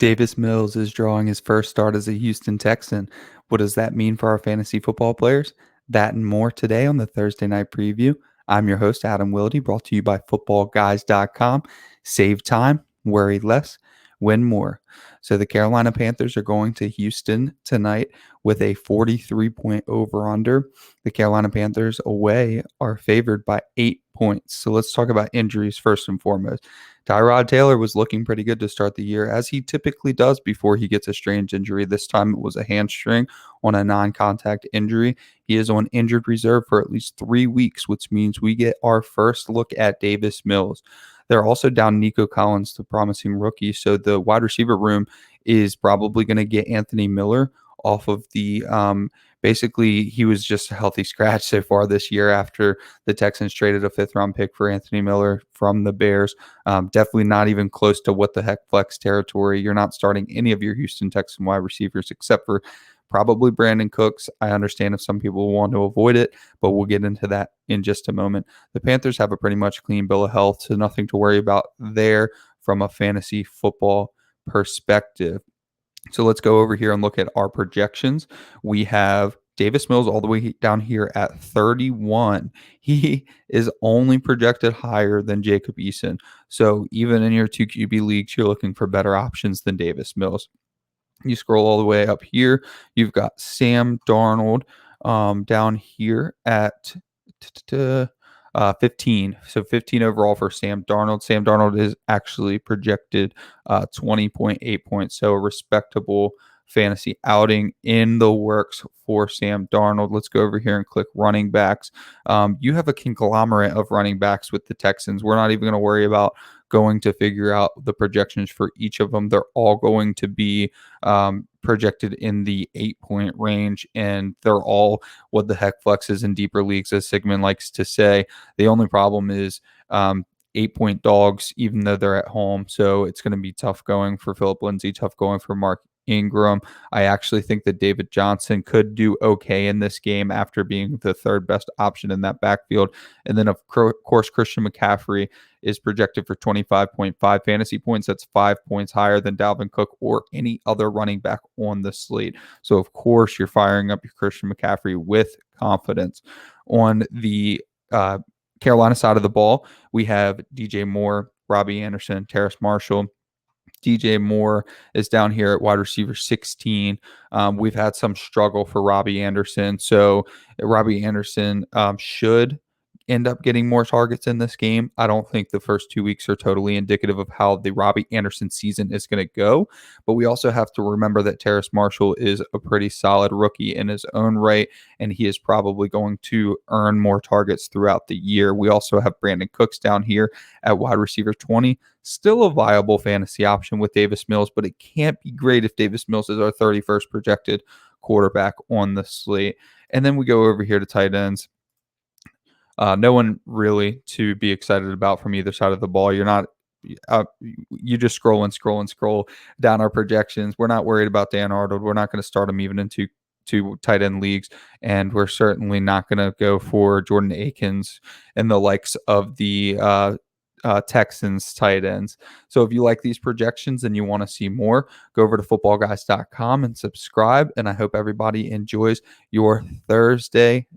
Davis Mills is drawing his first start as a Houston Texan. What does that mean for our fantasy football players? That and more today on the Thursday Night Preview. I'm your host, Adam Wilde, brought to you by Footballguys.com. Save time, worry less, win more. So the Carolina Panthers are going to Houston tonight with a 43-point over-under. The Carolina Panthers away are favored by 8 points. So let's talk about injuries first and foremost. Tyrod Taylor was looking pretty good to start the year, as he typically does before he gets a strange injury. This time it was a hamstring on a non-contact injury. He is on injured reserve for at least 3 weeks, which means we get our first look at Davis Mills. They're also down Nico Collins, the promising rookie, so the wide receiver room is probably going to get Anthony Miller off of the basically, he was just a healthy scratch so far this year after the Texans traded a 5th-round pick for Anthony Miller from the Bears. Definitely not even close to what the heck flex territory. You're not starting any of your Houston Texans wide receivers except for probably Brandin Cooks. I understand if some people want to avoid it, but we'll get into that in just a moment. The Panthers have a pretty much clean bill of health, so nothing to worry about there from a fantasy football perspective. So let's go over here and look at our projections. We have Davis Mills all the way down here at 31. He is only projected higher than Jacob Eason. So even in your 2 QB leagues, you're looking for better options than Davis Mills. You scroll all the way up here. You've got Sam Darnold down here at 15. So 15 overall for Sam Darnold. Sam Darnold is actually projected 20.8 points. So a respectable fantasy outing in the works for Sam Darnold. Let's go over here and click running backs. You have a conglomerate of running backs with the Texans. We're not even going to worry about going to figure out the projections for each of them. They're all going to be projected in the 8-point range, and they're all what the heck flexes in deeper leagues, as Sigmund likes to say. The only problem is 8-point dogs, even though they're at home. So it's going to be tough going for Philip Lindsay, tough going for Mark Ingram. I actually think that David Johnson could do okay in this game after being the 3rd best option in that backfield. And then, of course, Christian McCaffrey is projected for 25.5 fantasy points. That's 5 points higher than Dalvin Cook or any other running back on the slate. So, of course, you're firing up your Christian McCaffrey with confidence. On the Carolina side of the ball, we have DJ Moore, Robby Anderson, Terrace Marshall. DJ Moore is down here at wide receiver 16. We've had some struggle for Robby Anderson. So Robby Anderson should end up getting more targets in this game. I don't think the first 2 weeks are totally indicative of how the Robby Anderson season is going to go. But we also have to remember that Terrace Marshall is a pretty solid rookie in his own right, and he is probably going to earn more targets throughout the year. We also have Brandin Cooks down here at wide receiver 20. Still a viable fantasy option with Davis Mills, but it can't be great if Davis Mills is our 31st projected quarterback on the slate. And then we go over here to tight ends. No one really to be excited about from either side of the ball. You're not, you just scroll down our projections. We're not worried about Dan Arnold. We're not going to start him even in two tight end leagues, and we're certainly not going to go for Jordan Akins and the likes of the Texans tight ends. So if you like these projections and you want to see more, go over to footballguys.com and subscribe. And I hope everybody enjoys your Thursday